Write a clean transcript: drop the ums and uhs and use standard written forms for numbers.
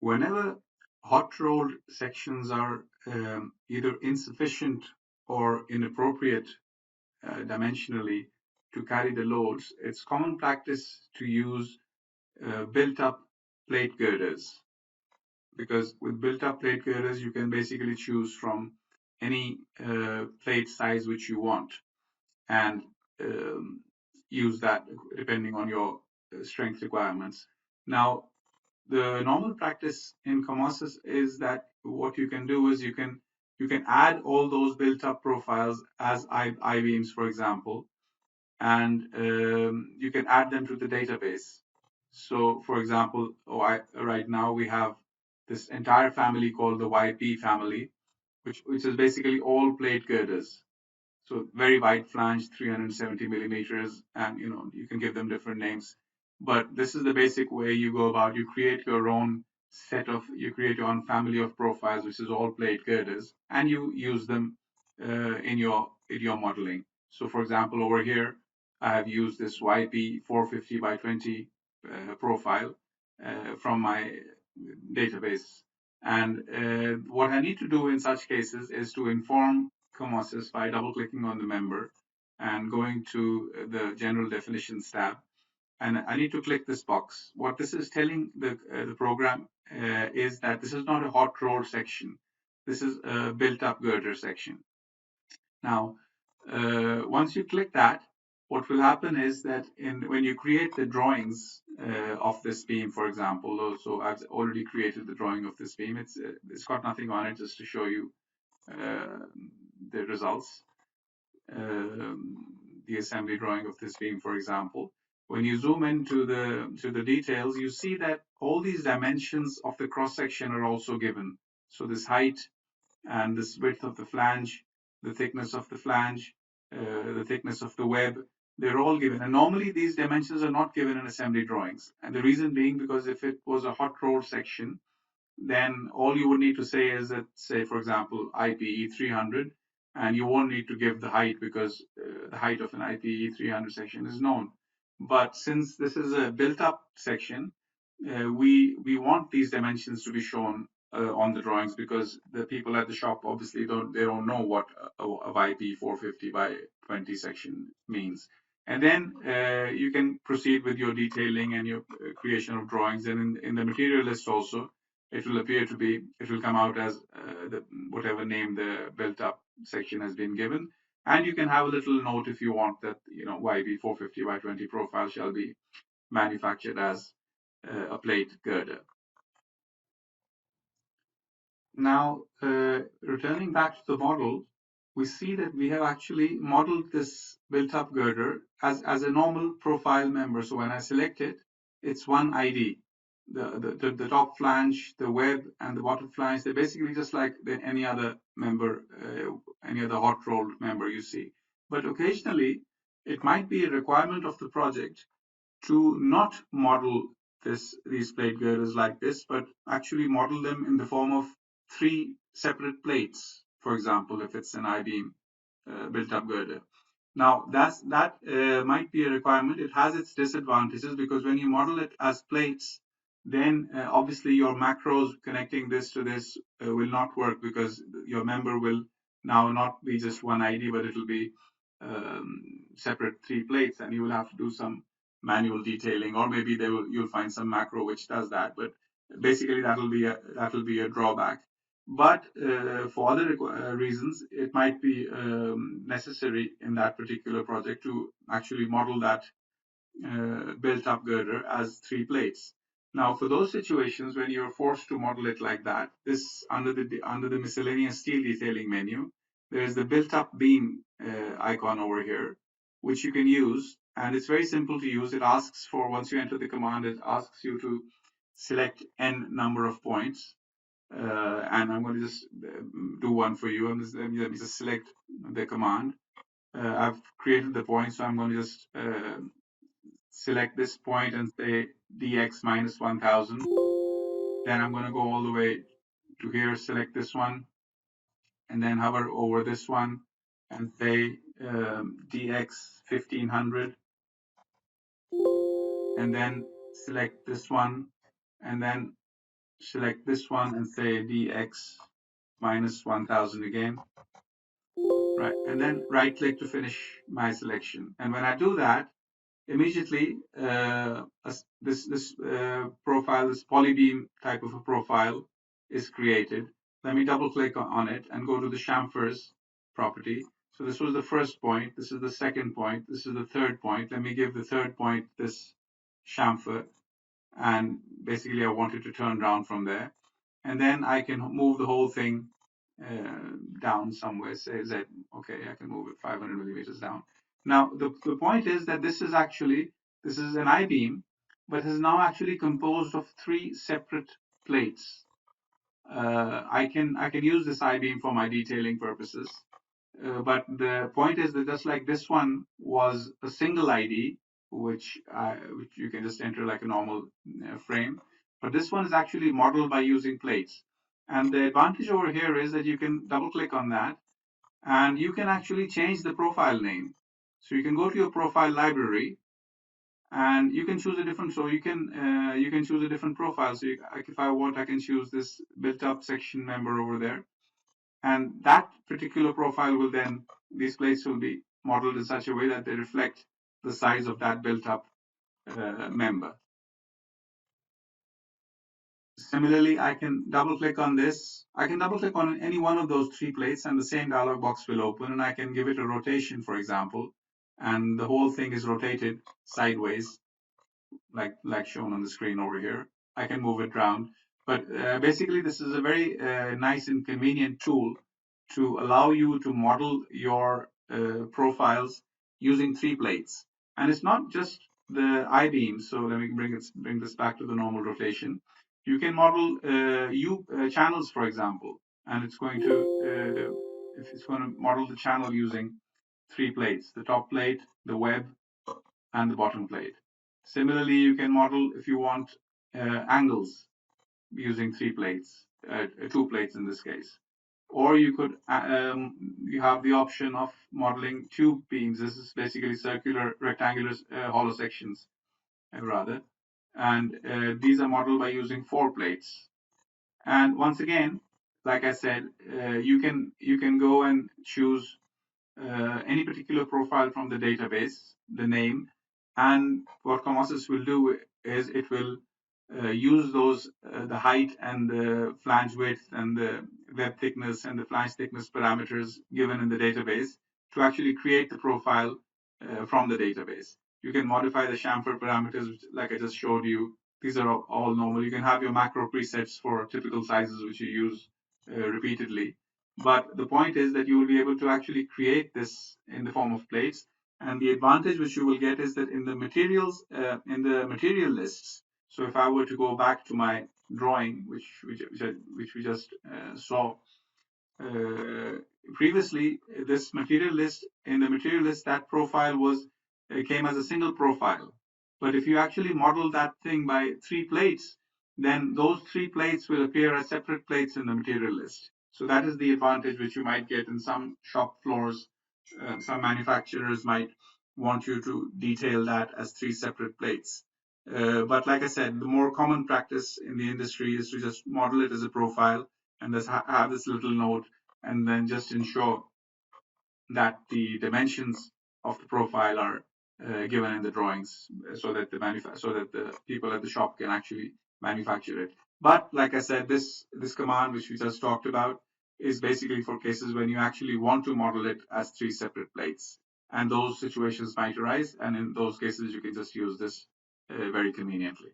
whenever hot rolled sections are either insufficient or inappropriate dimensionally to carry the loads, it's common practice to use built up plate girders, because with built up plate girders you can basically choose from any plate size which you want and um, use that depending on your strength requirements. Now, the normal practice in COMOSYS is that what you can do is you can add all those built up profiles as I-beams, for example, and you can add them to the database. So, for example, right now we have this entire family called the YP family, which is basically all plate girders. So very wide flange, 370 millimeters, and you can give them different names. But this is the basic way you go about. You create your own you create your own family of profiles, which is all plate girders, and you use them in your modeling. So, for example, over here, I have used this YP 450 by 20 profile from my database. And what I need to do in such cases is to inform COMOSYS by double-clicking on the member and going to the General Definitions tab. And I need to click this box. What this is telling the program is that this is not a hot roll section. This is a built-up girder section. Now, once you click that, what will happen is that when you create the drawings of this beam, for example, so I've already created the drawing of this beam. It's got nothing on it, just to show you the results. The assembly drawing of this beam, for example. When you zoom into the details, you see that all these dimensions of the cross section are also given. So this height and this width of the flange, the thickness of the flange, the thickness of the web, they're all given. And normally these dimensions are not given in assembly drawings. And the reason being because if it was a hot roll section, then all you would need to say is that, say, for example, IPE 300, and you won't need to give the height because the height of an IPE 300 section is known. But since this is a built-up section, we want these dimensions to be shown on the drawings, because the people at the shop obviously don't know what a YP 450 by 20 section means. And then you can proceed with your detailing and your creation of drawings. And in the material list also, it will come out as whatever name the built up section has been given. And you can have a little note if you want that, YB 450 by 20 profile shall be manufactured as a plate girder. Now, returning back to the model, we see that we have actually modeled this built up girder as a normal profile member. So when I select it, it's one ID. The top flange, the web, and the bottom flange, they're basically just like any other member, any other hot rolled member you see. But occasionally, it might be a requirement of the project to not model these plate girders like this, but actually model them in the form of 3 separate plates, for example, if it's an I-beam built up girder. Now, that might be a requirement. It has its disadvantages, because when you model it as plates, then obviously your macros connecting this to this will not work, because your member will now not be just one ID, but it will be separate 3 plates, and you will have to do some manual detailing, or maybe you'll find some macro which does that. But basically, that'll be a drawback. But for other reasons, it might be necessary in that particular project to actually model that built-up girder as 3 plates. Now, for those situations when you're forced to model it like that, this under the miscellaneous steel detailing menu, there is the built-up beam icon over here, which you can use, and it's very simple to use. It asks for, once you enter the command, it asks you to select n number of points. And I'm going to just do one for you. Let me just select the command. I've created the point, so I'm going to just select this point and say dx minus 1000. Then I'm going to go all the way to here, select this one, and then hover over this one and say dx 1500. And then select this one, and then select this one and say dx minus 1000 again, right? And then right click to finish my selection. And when I do that, immediately this profile, this polybeam type of a profile is created. Let me double click on it and go to the chamfers property. So this was the first point, this is the second point, this is the third point. Let me give the third point this chamfer, and basically I want it to turn down from there. And then I can move the whole thing down somewhere, say Z, okay, I can move it 500 millimeters down. Now, the point is that this is an I-beam, but is now actually composed of three separate plates. I can use this I-beam for my detailing purposes, but the point is that just like this one was a single ID, which you can just enter like a normal frame, but this one is actually modeled by using plates. And the advantage over here is that you can double click on that, and you can actually change the profile name. So you can go to your profile library, and you can choose a different. So you can choose a different profile. So if I want, I can choose this built-up section member over there, and that particular profile will then, these plates will be modeled in such a way that they reflect the size of that built-up member. Similarly, I can double click on this. I can double click on any one of those three plates and the same dialog box will open, and I can give it a rotation, for example, and the whole thing is rotated sideways, like shown on the screen over here. I can move it around. But basically, this is a very nice and convenient tool to allow you to model your profiles using three plates. And it's not just the I-beams. So let me bring this back to the normal rotation. You can model channels, for example, and it's going to if it's going to model the channel using three plates: the top plate, the web, and the bottom plate. Similarly, you can model, if you want, angles using three plates, two plates in this case. Or you could you have the option of modeling tube beams. This is basically circular, rectangular, hollow sections, rather. And these are modeled by using four plates. And once again, like I said, you can go and choose any particular profile from the database, the name, and what COMOSYS will do is it will use those the height and the flange width and the web thickness and the flange thickness parameters given in the database to actually create the profile from the database. You can modify the chamfer parameters, like I just showed you. These are all normal. You can have your macro presets for typical sizes which you use repeatedly. But the point is that you will be able to actually create this in the form of plates. And the advantage which you will get is that in the materials, in the material lists, so if I were to go back to my drawing, which we just saw previously, this material list, in the material list, that profile was came as a single profile. But if you actually model that thing by three plates, then those three plates will appear as separate plates in the material list. So that is the advantage which you might get in some shop floors. Some manufacturers might want you to detail that as three separate plates. But like I said, the more common practice in the industry is to just model it as a profile and just have this little note, and then just ensure that the dimensions of the profile are given in the drawings, so that the people at the shop can actually manufacture it. But like I said, this command which we just talked about is basically for cases when you actually want to model it as three separate plates, and those situations might arise, and in those cases you can just use this very conveniently.